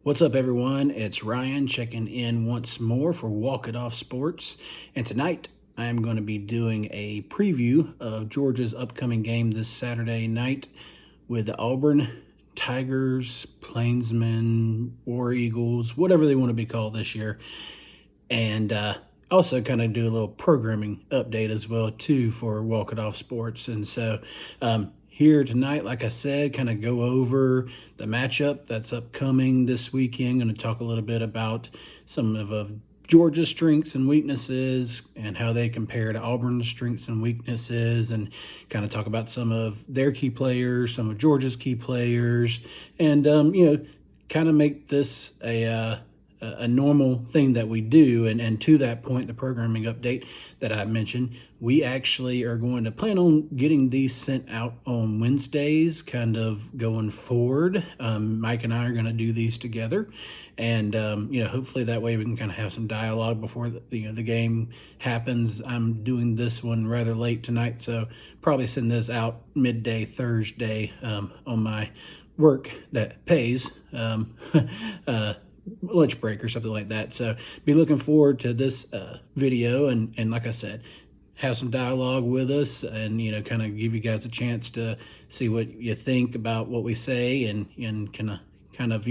What's up, everyone? It's Ryan checking in once more for Walk It Off Sports. And tonight I am going to be doing a preview of Georgia's upcoming game this Saturday night with the Auburn Tigers, Plainsmen, War Eagles, whatever they want to be called this year. And also kind of do a little programming update as well, too, for Walk It Off Sports. And so here tonight, like I said, kind of go over the matchup that's upcoming this weekend. Going to talk a little bit about some of Georgia's strengths and weaknesses and how they compare to Auburn's strengths and weaknesses, and kind of talk about some of their key players, some of Georgia's key players, and, kind of make this a normal thing that we do. And to that point, the programming update that I mentioned, we actually are going to plan on getting these sent out on Wednesdays, kind of going forward. Mike and I are going to do these together, and hopefully that way we can kind of have some dialogue before the game happens. I'm doing this one rather late tonight, so probably send this out midday Thursday on my work that pays. Lunch break or something like that. So be looking forward to this video, and like I said, have some dialogue with us, and kind of give you guys a chance to see what you think about what we say, and kind of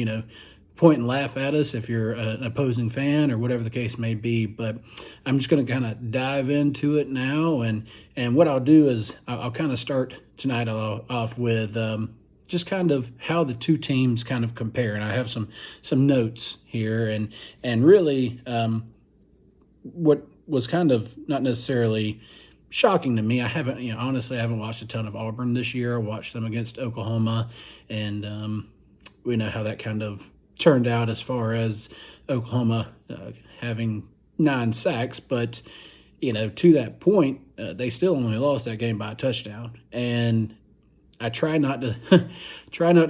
point and laugh at us if you're an opposing fan or whatever the case may be. But I'm just going to kind of dive into it now, and what I'll do is I'll kind of start tonight off with just kind of how the two teams kind of compare. And I have some notes here, and really what was kind of not necessarily shocking to me. I haven't, honestly, I haven't watched a ton of Auburn this year. I watched them against Oklahoma, and we know how that kind of turned out as far as Oklahoma having 9 sacks. But, to that point, they still only lost that game by a touchdown. And I try not to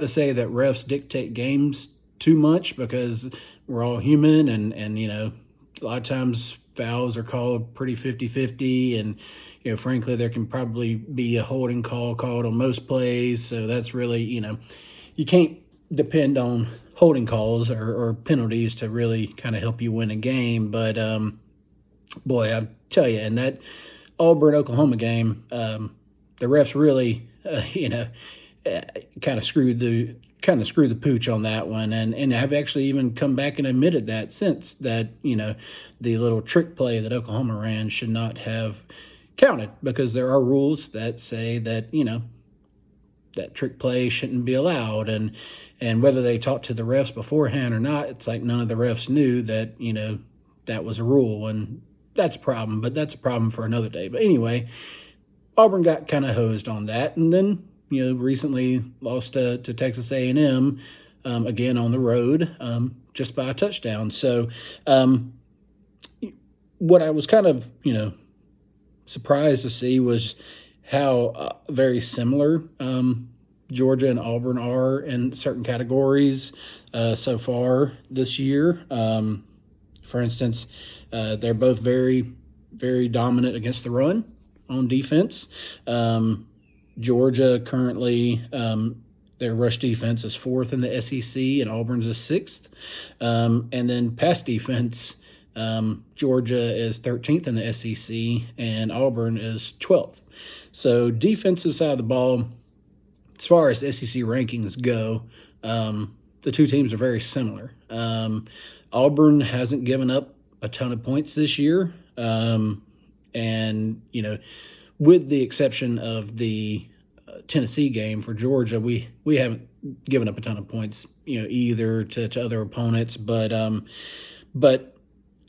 say that refs dictate games too much, because we're all human, and a lot of times fouls are called pretty 50-50, and frankly there can probably be a holding call called on most plays. So that's really, you can't depend on holding calls or penalties to really kind of help you win a game. But boy, I tell you, in that Auburn Oklahoma game, the refs really kind of screwed the pooch on that one, and I've actually even come back and admitted that since, that the little trick play that Oklahoma ran should not have counted, because there are rules that say that that trick play shouldn't be allowed, and whether they talked to the refs beforehand or not, it's like none of the refs knew that that was a rule, and that's a problem. But that's a problem for another day. But anyway, Auburn got kind of hosed on that, and then recently lost to Texas A&M again on the road, just by a touchdown. So what I was kind of surprised to see was how very similar Georgia and Auburn are in certain categories so far this year. For instance, they're both very, very dominant against the run on defense. Georgia currently, their rush defense is 4th in the SEC, and Auburn's is 6th. And then pass defense, Georgia is 13th in the SEC, and Auburn is 12th. So defensive side of the ball, as far as SEC rankings go, the two teams are very similar. Auburn hasn't given up a ton of points this year. And, with the exception of the Tennessee game for Georgia, we haven't given up a ton of points, either to other opponents. But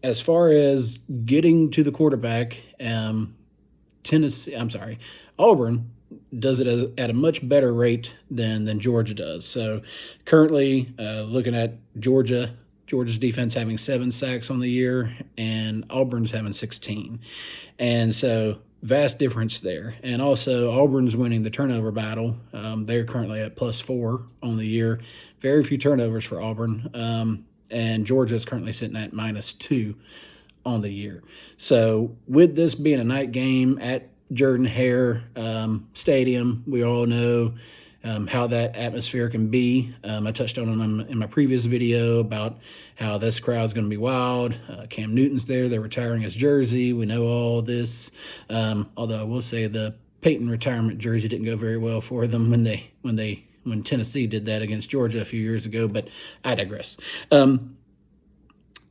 as far as getting to the quarterback, Auburn does it at a much better rate than Georgia does. So currently, looking at Georgia's defense having 7 sacks on the year, and Auburn's having 16. And so vast difference there. And also Auburn's winning the turnover battle. They're currently at +4 on the year. Very few turnovers for Auburn. And Georgia is currently sitting at -2 on the year. So with this being a night game at Jordan-Hare Stadium, we all know how that atmosphere can be. I touched on them in my previous video about how this crowd's going to be wild. Cam Newton's there. They're retiring his jersey. We know all this. Although I will say the Peyton retirement jersey didn't go very well for them when Tennessee did that against Georgia a few years ago, but I digress.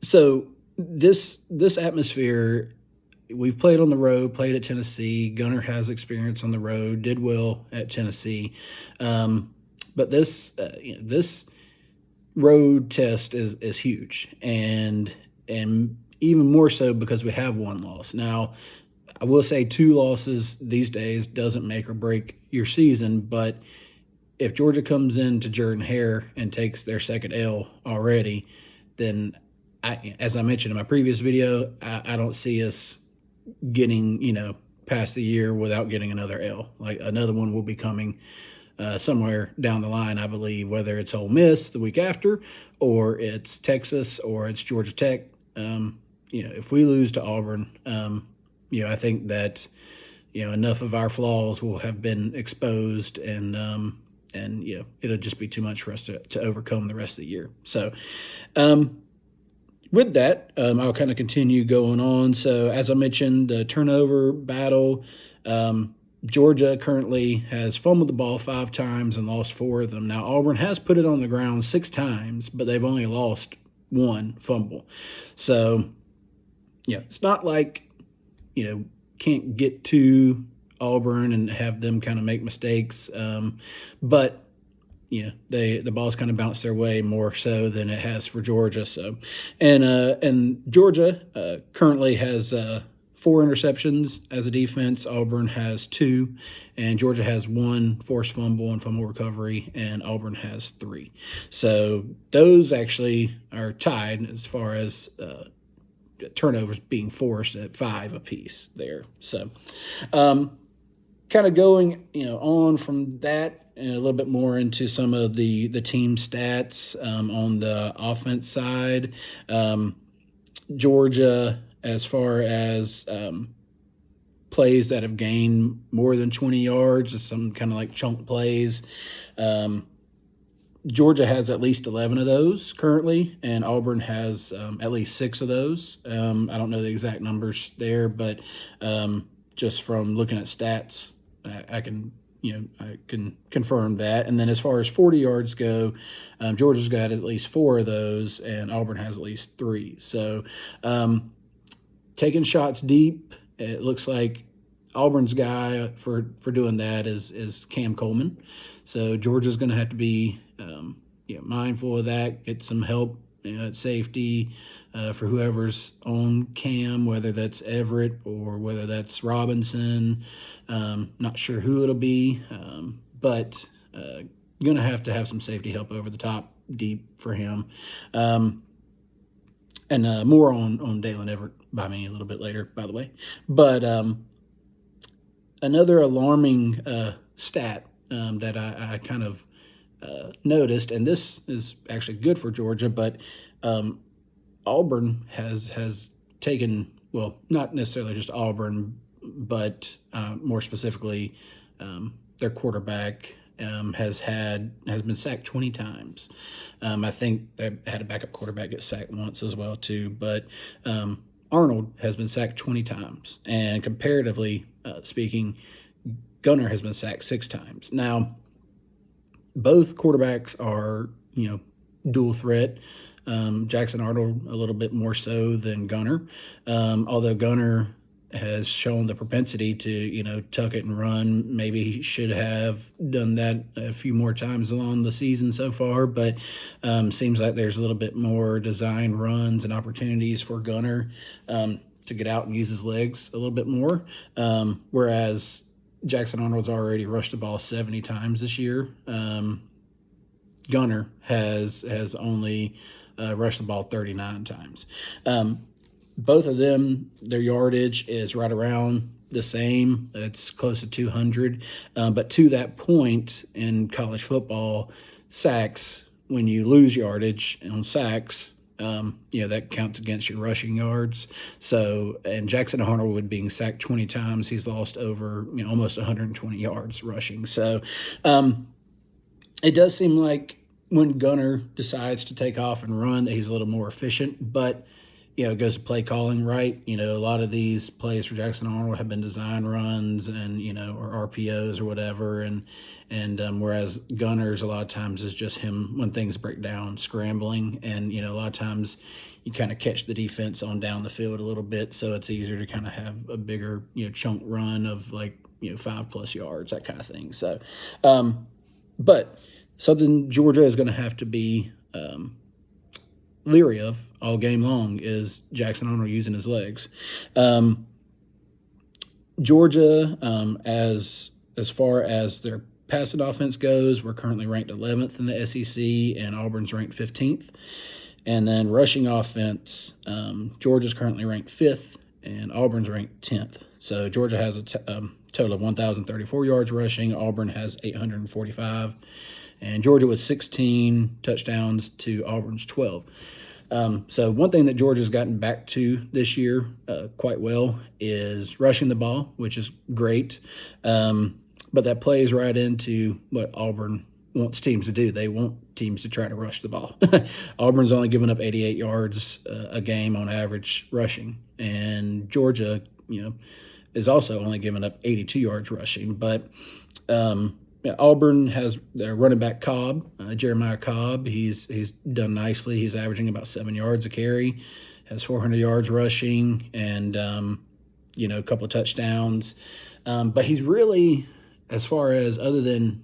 So this atmosphere, we've played on the road, played at Tennessee. Gunner has experience on the road, did well at Tennessee. But this road test is huge, and even more so because we have one loss. Now, I will say 2 losses these days doesn't make or break your season, but if Georgia comes into Jordan-Hare and takes their second L already, then as I mentioned in my previous video, I don't see us getting, past the year without getting another L. Like, another one will be coming somewhere down the line, I believe, whether it's Ole Miss the week after, or it's Texas, or it's Georgia Tech. If we lose to Auburn, I think that, enough of our flaws will have been exposed, and it'll just be too much for us to overcome the rest of the year. So, with that, I'll kind of continue going on. So, as I mentioned, the turnover battle, Georgia currently has fumbled the ball 5 times and lost 4 of them. Now, Auburn has put it on the ground 6 times, but they've only lost 1 fumble. So, it's not like, can't get to Auburn and have them kind of make mistakes. But the ball's kind of bounced their way more so than it has for Georgia. So, and Georgia currently has 4 interceptions as a defense. Auburn has 2, and Georgia has 1 forced fumble and fumble recovery, and Auburn has 3. So those actually are tied as far as turnovers being forced at 5 apiece there. So, kind of going, on from that, and a little bit more into some of the team stats on the offense side. Georgia, as far as plays that have gained more than 20 yards, some kind of like chunk plays. Georgia has at least 11 of those currently, and Auburn has at least 6 of those. I don't know the exact numbers there, but just from looking at stats, I can confirm that. And then as far as 40 yards go, Georgia's got at least 4 of those, and Auburn has at least 3. So taking shots deep, it looks like Auburn's guy for doing that is Cam Coleman. So Georgia's going to have to be mindful of that, get some help at safety for whoever's on Cam, whether that's Everett or whether that's Robinson. Not sure who it'll be, but going to have some safety help over the top deep for him. And more on Dalen Everett by me a little bit later, by the way. But another alarming stat that I kind of noticed, and this is actually good for Georgia, but Auburn has taken, well, not necessarily just Auburn, but more specifically their quarterback has been sacked 20 times. I think they had a backup quarterback get sacked once as well too, but Arnold has been sacked 20 times, and comparatively speaking, Gunner has been sacked 6 times. Now, both quarterbacks are, dual threat. Jackson Arnold a little bit more so than Gunner, although Gunner has shown the propensity to, tuck it and run. Maybe he should have done that a few more times along the season so far, but seems like there's a little bit more design runs and opportunities for Gunner to get out and use his legs a little bit more, whereas Jackson Arnold's already rushed the ball 70 times this year. Gunner has only rushed the ball 39 times. Both of them, their yardage is right around the same. It's close to 200. But to that point in college football, sacks, when you lose yardage on sacks, that counts against your rushing yards. So, and Jackson Arnold being sacked 20 times, he's lost over, almost 120 yards rushing. So, It does seem like when Gunner decides to take off and run, that he's a little more efficient, but it goes to play calling, right? A lot of these plays for Jackson Arnold have been design runs and or RPOs or whatever, and whereas Gunners a lot of times is just him when things break down scrambling, and a lot of times you kind of catch the defense on down the field a little bit, so it's easier to kind of have a bigger chunk run of like 5+ yards, that kind of thing. So, but something Georgia is going to have to be leery of all game long is Jackson Arnold using his legs. Georgia, as far as their passing offense goes, we're currently ranked 11th in the SEC, and Auburn's ranked 15th. And then rushing offense, Georgia's currently ranked 5th, and Auburn's ranked 10th. So Georgia has a total of 1,034 yards rushing. Auburn has 845. And Georgia was 16 touchdowns to Auburn's 12. So one thing that Georgia's gotten back to this year quite well is rushing the ball, which is great. But that plays right into what Auburn wants teams to do. They want teams to try to rush the ball. Auburn's only given up 88 yards a game on average rushing. And Georgia, is also only giving up 82 yards rushing. But Auburn has their running back Cobb, Jeremiah Cobb. He's done nicely. He's averaging about 7 yards a carry, has 400 yards rushing, and a couple of touchdowns. But he's really, as far as other than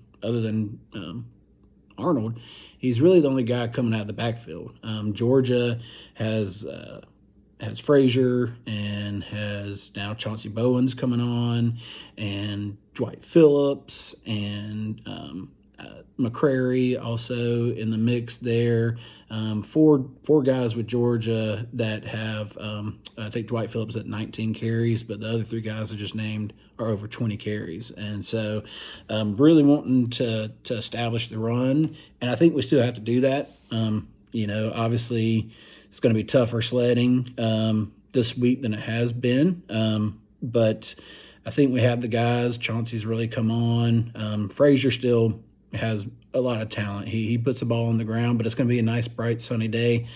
Arnold, he's really the only guy coming out of the backfield. Georgia has Frazier and has now Chauncey Bowens coming on, and Dwight Phillips and McCrary also in the mix there. Four guys with Georgia that have, I think Dwight Phillips at 19 carries, but the other 3 guys I just named are over 20 carries. And so really wanting to establish the run, and I think we still have to do that. Obviously it's going to be tougher sledding this week than it has been, but I think we have the guys. Chauncey's really come on. Frazier still has a lot of talent. He puts the ball on the ground, but it's going to be a nice, bright, sunny day,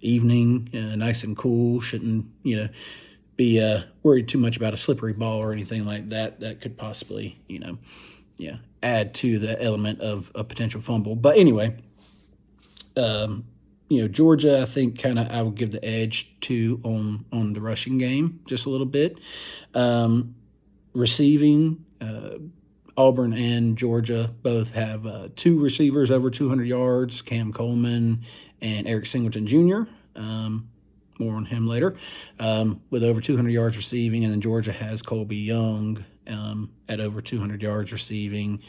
evening, nice and cool. Shouldn't be worried too much about a slippery ball or anything like that. That could possibly add to the element of a potential fumble. But anyway, Georgia, I think I would give the edge to on the rushing game just a little bit. Receiving, Auburn and Georgia both have 2 receivers over 200 yards, Cam Coleman and Eric Singleton Jr. More on him later, with over 200 yards receiving. And then Georgia has Colby Young at over 200 yards receiving,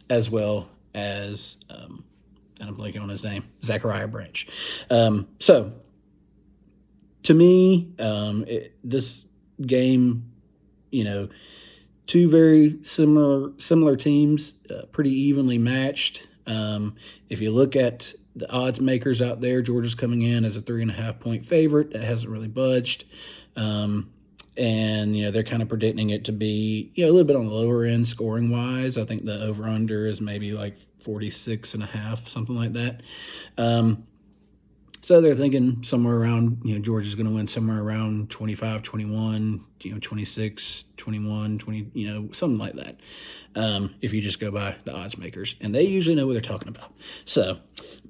as well as and I'm blanking on his name, Zachariah Branch. So, to me, this game, 2 very similar teams, pretty evenly matched. If you look at the odds makers out there, Georgia's coming in as a 3.5-point favorite. That hasn't really budged. And, they're kind of predicting it to be, a little bit on the lower end scoring-wise. I think the over-under is maybe like 46.5, something like that. So they're thinking somewhere around, Georgia's going to win somewhere around 25-21, 26-21, 20, something like that. If you just go by the odds makers, and they usually know what they're talking about. So,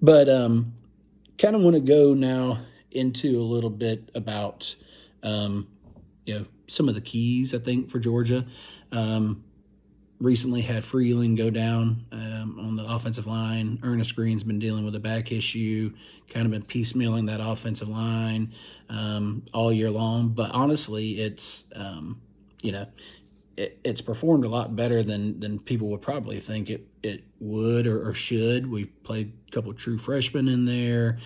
but kind of want to go now into a little bit about, some of the keys, I think, for Georgia. Recently had Freeland go down on the offensive line. Ernest Green's been dealing with a back issue, kind of been piecemealing that offensive line all year long. But honestly, it's it's performed a lot better than people would probably think it would or should. We've played a couple of true freshmen in there,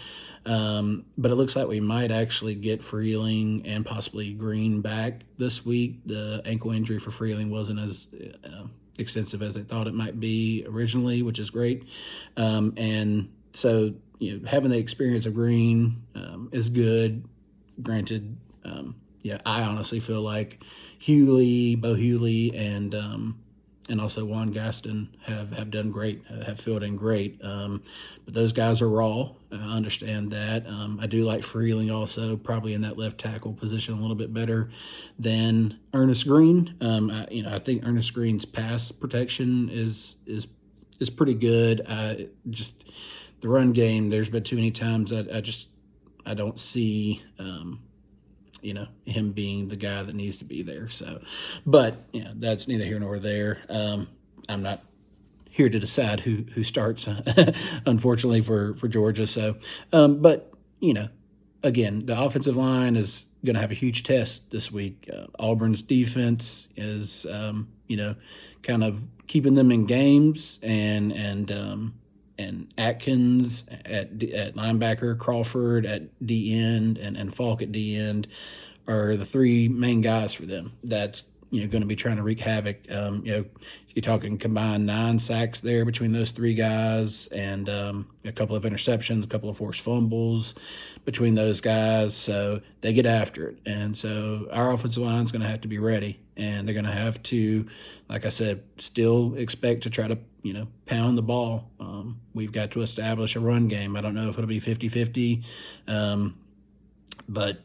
but it looks like we might actually get Freeling and possibly Green back this week. The ankle injury for Freeling wasn't as extensive as they thought it might be originally, which is great. And so, having the experience of Green is good. Granted, I honestly feel like Bo Hewley, and and also Juan Gaston have done great, have filled in great. But those guys are raw. I understand that. I do like Freeling also, probably in that left tackle position a little bit better than Ernest Green. I think Ernest Green's pass protection is pretty good. Just the run game. There's been too many times I don't see. Him being the guy that needs to be there. So, but that's neither here nor there. I'm not here to decide who starts, unfortunately for Georgia. So, but again, the offensive line is going to have a huge test this week. Auburn's defense is, kind of keeping them in games, and Atkins at linebacker, Crawford at D end, and Falk at D end are the three main guys for them. That's going to be trying to wreak havoc. You're talking combined 9 sacks there between those three guys, and a couple of interceptions, a couple of forced fumbles between those guys. So they get after it, and so our offensive line is going to have to be ready, and they're going to have to, like I said, still expect to try to pound the ball. We've got to establish a run game. I don't know if it'll be 50-50, but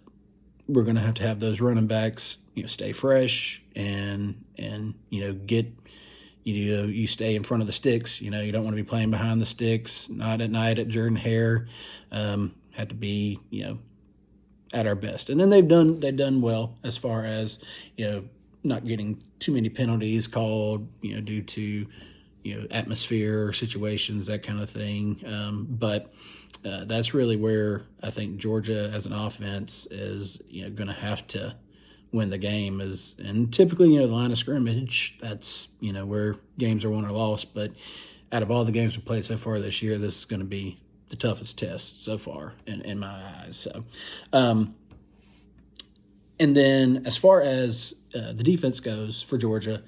we're going to have those running backs stay fresh and get you stay in front of the sticks. You don't want to be playing behind the sticks, not at night at Jordan Hare. Had to be at our best, and then they've done well as far as not getting too many penalties called due to atmosphere or situations, that kind of thing. But that's really where I think Georgia as an offense is going to have to win the game. And typically the line of scrimmage, that's where games are won or lost. But out of all the games we've played so far this year, this is going to be the toughest test so far in my eyes. So, and then as far as the defense goes for Georgia,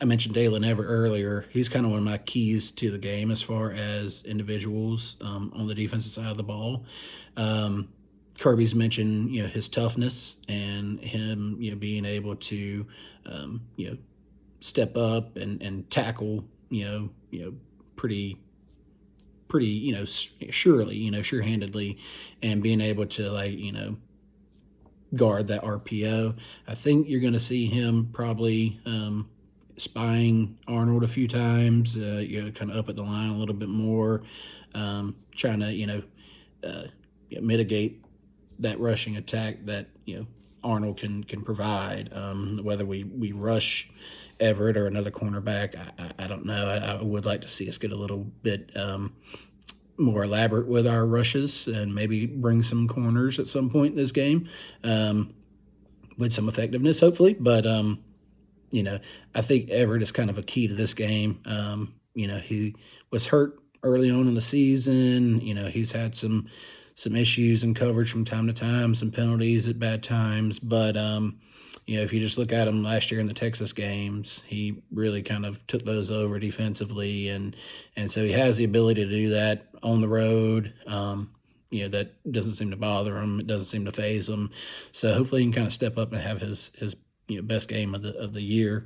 I mentioned Dalen Everett earlier. He's kind of one of my keys to the game as far as individuals on the defensive side of the ball. Kirby's mentioned his toughness and him being able to step up and tackle pretty surely sure-handedly, and being able to guard that RPO. I think you're going to see him probably spying Arnold a few times, kind of up at the line a little bit more, trying to mitigate that rushing attack that Arnold can provide. Whether we rush Everett or another cornerback, I don't know. I would like to see us get a little bit more elaborate with our rushes and maybe bring some corners at some point in this game with some effectiveness, hopefully. But I think Everett is kind of a key to this game. He was hurt early on in the season. He's had some issues in coverage from time to time, some penalties at bad times. But, if you just look at him last year in the Texas games, he really kind of took those over defensively. And so he has the ability to do that on the road. That doesn't seem to bother him. It doesn't seem to faze him. So hopefully he can kind of step up and have his best game of the year.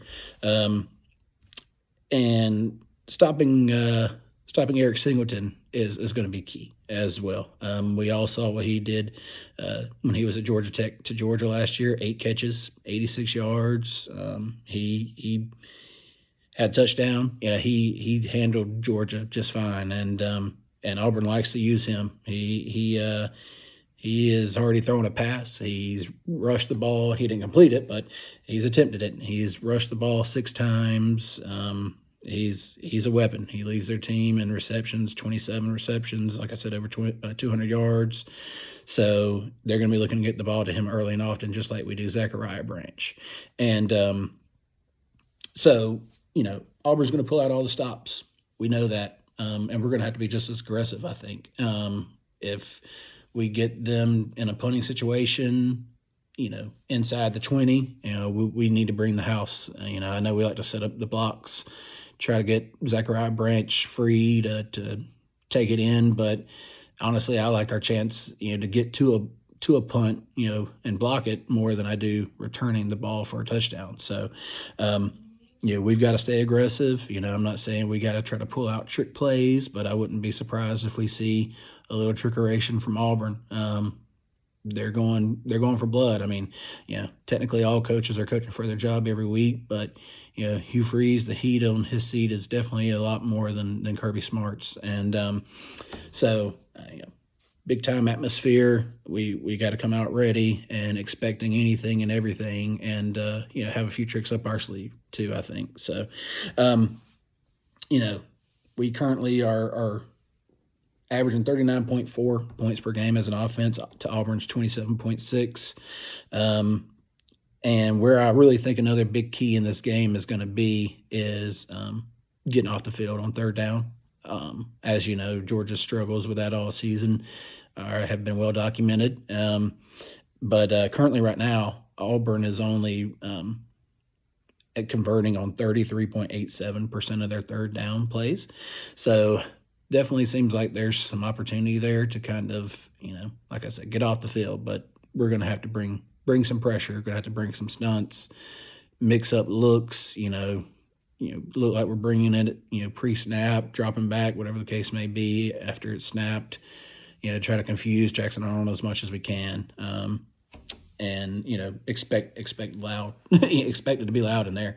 And stopping Eric Singleton is going to be key as well. We all saw what he did when he was at Georgia Tech to Georgia last year. 8 catches, 86 yards. He had a touchdown. He handled Georgia just fine, and Auburn likes to use him. He has already thrown a pass. He's rushed the ball. He didn't complete it, but he's attempted it. He's rushed the ball 6 times. He's a weapon. He leads their team in receptions, 27 receptions, like I said, over 200 yards. So they're going to be looking to get the ball to him early and often, just like we do Zachariah Branch. And so, Auburn's going to pull out all the stops. We know that. And we're going to have to be just as aggressive, I think. If we get them in a punting situation, inside the 20, we need to bring the house. I know we like to set up the blocks, try to get Zachariah Branch free to take it in, but honestly, I like our chance, to get to a punt, and block it more than I do returning the ball for a touchdown. So, we've got to stay aggressive. I'm not saying we got to try to pull out trick plays, but I wouldn't be surprised if we see a little trickeration from Auburn. They're going for blood. I mean, technically all coaches are coaching for their job every week, but Hugh Freeze, the heat on his seat is definitely a lot more than Kirby Smart's, and so big time atmosphere. We got to come out ready and expecting anything and everything, and have a few tricks up our sleeve too, I think. So, we currently are averaging 39.4 points per game as an offense to Auburn's 27.6. And where I really think another big key in this game is going to be is getting off the field on third down. As you know, Georgia struggles with that all season, have been well documented. But currently right now, Auburn is only at converting on 33.87% of their third down plays. So definitely seems like there's some opportunity there to kind of, like I said, get off the field. But we're going to have to bring some pressure. We're going to have to bring some stunts, mix up looks, look like we're bringing it, pre-snap, dropping back, whatever the case may be after it's snapped, try to confuse Jackson Arnold as much as we can. And, expect loud, expect it to be loud in there.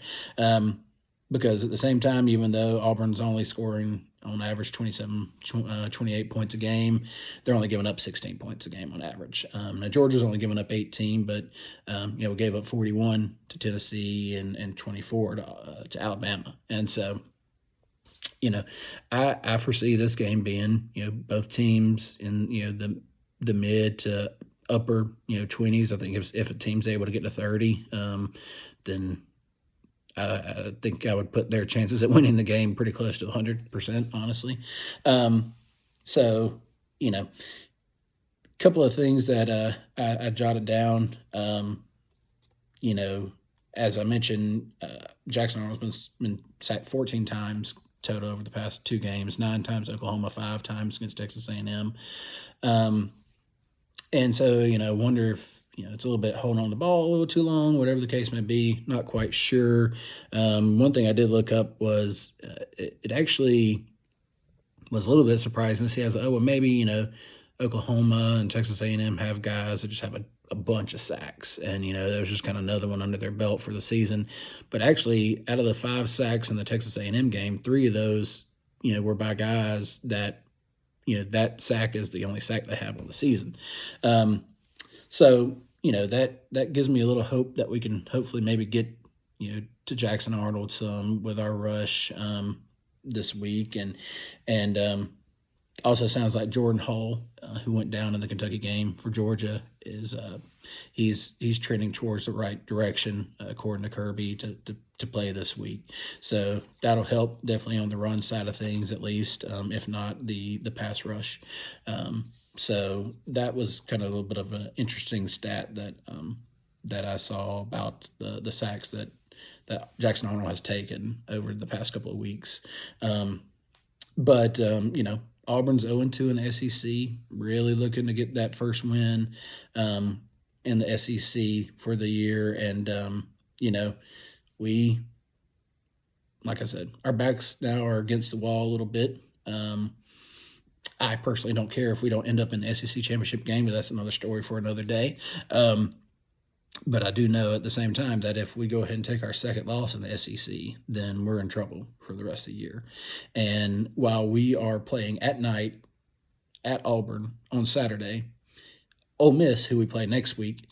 Because at the same time, even though Auburn's only scoring on average 28 points a game, they're only giving up 16 points a game on average. Now, Georgia's only giving up 18, but, we gave up 41 to Tennessee and 24 to Alabama. And so, I foresee this game being, both teams in, the mid to upper, 20s. I think if a team's able to get to 30, then I think I would put their chances at winning the game pretty close to 100%, honestly. So, a couple of things that I jotted down. As I mentioned, Jackson Arnold's been sacked 14 times total over the past 2 games, 9 times at Oklahoma, 5 times against Texas A&M. And so, wonder if, it's a little bit holding on the ball a little too long, whatever the case may be. Not quite sure. One thing I did look up was it actually was a little bit surprising to see. I was like, oh, well, maybe, Oklahoma and Texas A&M have guys that just have a bunch of sacks. And, there was just kind of another one under their belt for the season. But actually, out of the 5 sacks in the Texas A&M game, 3 of those, were by guys that, that sack is the only sack they have on the season. So, that gives me a little hope that we can hopefully maybe get, to Jackson Arnold some with our rush this week. And also sounds like Jordan Hall, who went down in the Kentucky game for Georgia, is he's trending towards the right direction, according to Kirby, to play this week. So that'll help definitely on the run side of things, at least, if not the pass rush. So that was kind of a little bit of an interesting stat that I saw about the sacks that Jackson Arnold has taken over the past couple of weeks. But Auburn's 0-2 in the SEC, really looking to get that first win in the SEC for the year. And, we, like I said, our backs now are against the wall a little bit. I personally don't care if we don't end up in the SEC championship game, but that's another story for another day. But I do know at the same time that if we go ahead and take our second loss in the SEC, then we're in trouble for the rest of the year. And while we are playing at night at Auburn on Saturday, Ole Miss, who we play next week,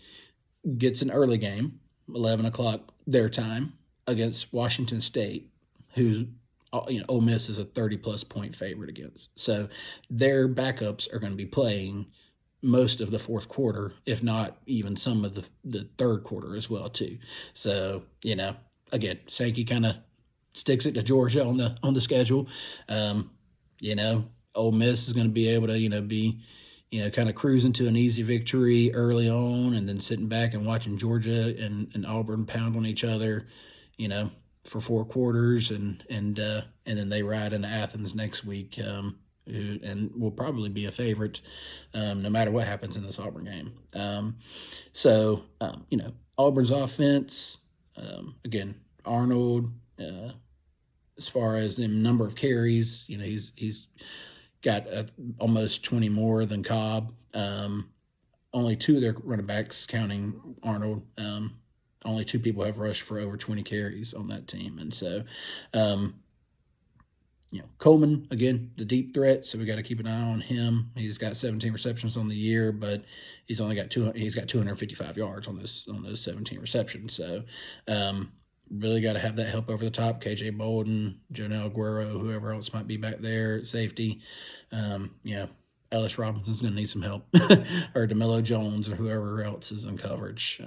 gets an early game, 11 o'clock their time, against Washington State, who, Ole Miss is a 30-plus point favorite against. So their backups are going to be playing most of the fourth quarter, if not even some of the third quarter as well too. So, again, Sankey kind of sticks it to Georgia on the schedule. Ole Miss is going to be able to, be, kind of cruising to an easy victory early on, and then sitting back and watching Georgia and Auburn pound on each other, for 4 quarters, and then they ride into Athens next week, and will probably be a favorite no matter what happens in this Auburn game. So Auburn's offense, again, Arnold, as far as the number of carries. He's got almost 20 more than Cobb. Only two of their running backs, counting Arnold, only two people have rushed for over 20 carries on that team. And so, Coleman, again, the deep threat, so we got to keep an eye on him. He's got 17 receptions on the year, but he's only got 255 yards on those 17 receptions. So, really got to have that help over the top. KJ Bolden, Jonell Aguero, whoever else might be back there at safety. Ellis Robinson's going to need some help, or DeMello Jones, or whoever else is in coverage.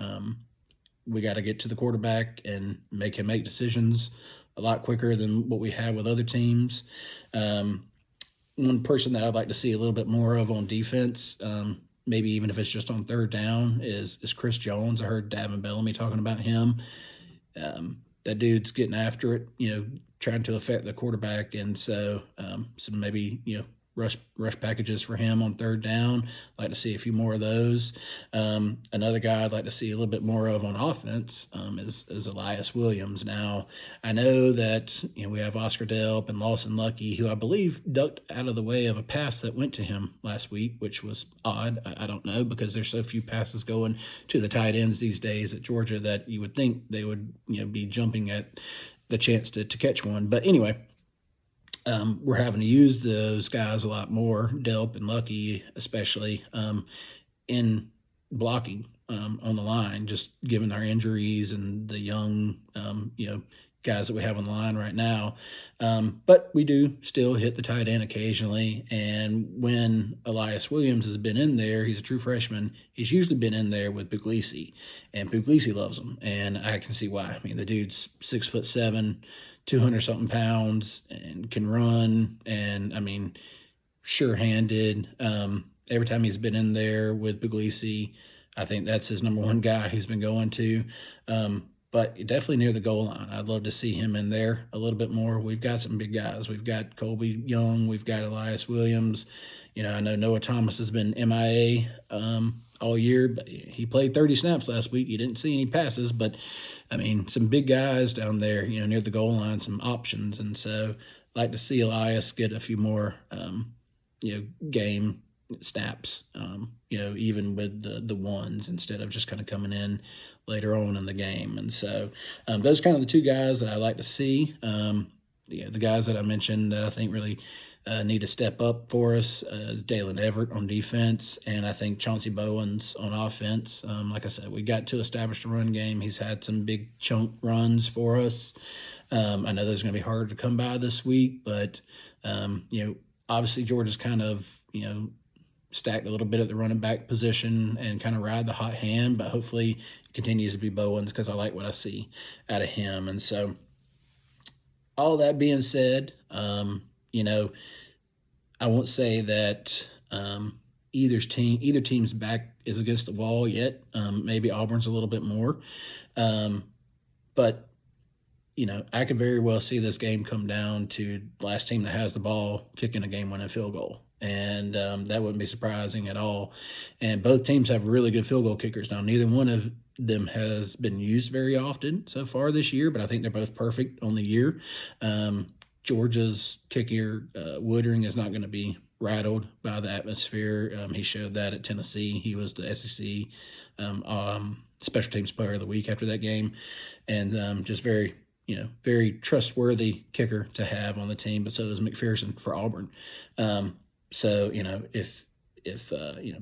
We got to get to the quarterback and make him make decisions a lot quicker than what we have with other teams. One person that I'd like to see a little bit more of on defense, maybe even if it's just on third down, is Chris Jones. I heard Davin Bellamy talking about him. That dude's getting after it, trying to affect the quarterback, and so maybe rush packages for him on third down. I'd like to see a few more of those. Another guy I'd like to see a little bit more of on offense is Elias Williams. Now, I know that we have Oscar Delp and Lawson Lucky, who I believe ducked out of the way of a pass that went to him last week, which was odd. I don't know, because there's so few passes going to the tight ends these days at Georgia that you would think they would be jumping at the chance to catch one. But anyway, we're having to use those guys a lot more, Delp and Lucky especially, in blocking on the line, just given our injuries and the young, guys that we have on the line right now. But we do still hit the tight end occasionally. And when Elias Williams has been in there, he's a true freshman, he's usually been in there with Puglisi, and Puglisi loves him. And I can see why. I mean, the dude's 6'7", 200-something pounds, and can run, and, sure-handed. Every time he's been in there with Puglisi, I think that's his number one guy he's been going to. But definitely near the goal line. I'd love to see him in there a little bit more. We've got some big guys. We've got Colby Young. We've got Elias Williams. I know Noah Thomas has been MIA all year, but he played 30 snaps last week. You didn't see any passes, but, some big guys down there, near the goal line, some options. And so I'd like to see Elias get a few more, game snaps, even with the ones, instead of just kind of coming in later on in the game. And so those are kind of the two guys that I like to see. The guys that I mentioned that I think really need to step up for us is Dalen Everett on defense, and I think Chauncey Bowens on offense. Like I said, we got to establish the run game. He's had some big chunk runs for us. I know those are going to be harder to come by this week, but, obviously Georgia's kind of, stacked a little bit at the running back position and kind of ride the hot hand, but hopefully it continues to be Bowens, because I like what I see out of him. And so all that being said, I won't say that either team's back is against the wall yet. Maybe Auburn's a little bit more. But, I could very well see this game come down to the last team that has the ball kicking a game-winning field goal. And that wouldn't be surprising at all. And both teams have really good field goal kickers. Now, neither one of them has been used very often so far this year, but I think they're both perfect on the year. Georgia's kicker, Woodring, is not going to be rattled by the atmosphere. He showed that at Tennessee. He was the SEC Special Teams Player of the Week after that game. And just very trustworthy kicker to have on the team, but so is McPherson for Auburn. So, if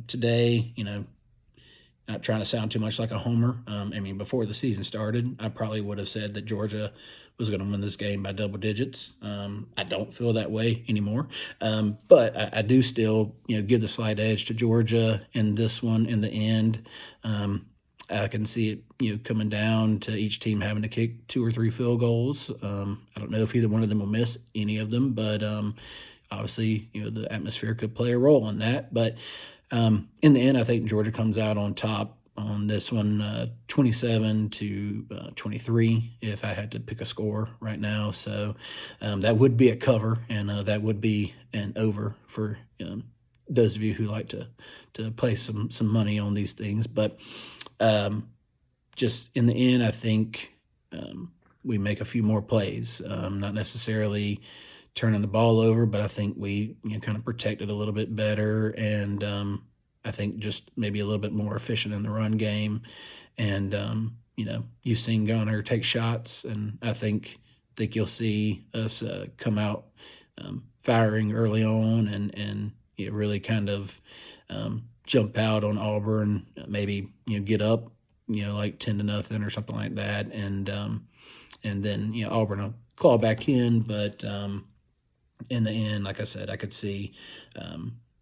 today, not trying to sound too much like a homer. Before the season started, I probably would have said that Georgia was going to win this game by double digits. I don't feel that way anymore. But I do still, give the slight edge to Georgia in this one in the end. I can see it, coming down to each team having to kick 2 or 3 field goals. I don't know if either one of them will miss any of them, but obviously, the atmosphere could play a role in that. But in the end, I think Georgia comes out on top on this one, 27-23, if I had to pick a score right now. So that would be a cover, and that would be an over for those of you who like to play some money on these things. But just in the end, I think we make a few more plays. Not necessarily turning the ball over, but I think we kind of protected a little bit better, and I think just maybe a little bit more efficient in the run game. And you've seen Gunner take shots, and I think you'll see us come out firing early on, and really kind of jump out on Auburn, maybe get up like 10-0 or something like that, and then Auburn will claw back in, but in the end, like I said, I could see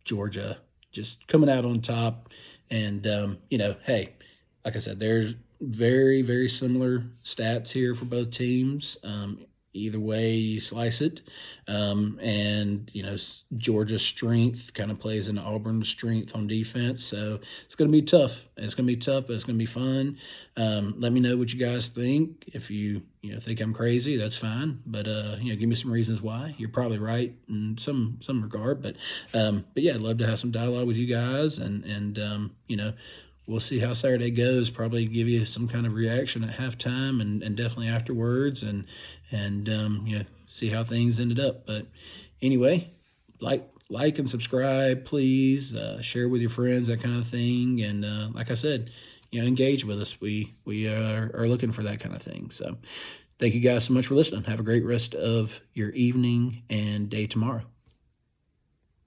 Georgia just coming out on top, and hey, like I said, there's very, very similar stats here for both teams. Either way you slice it, and Georgia's strength kind of plays into Auburn's strength on defense, so it's going to be tough. It's going to be tough, but it's going to be fun. Let me know what you guys think. If you think I'm crazy, that's fine, but give me some reasons why. You're probably right in some regard, but yeah, I'd love to have some dialogue with you guys, and we'll see how Saturday goes. Probably give you some kind of reaction at halftime, and definitely afterwards, and see how things ended up. But anyway, like and subscribe, please. Share with your friends, that kind of thing. And like I said, engage with us. We are looking for that kind of thing. So thank you guys so much for listening. Have a great rest of your evening and day tomorrow.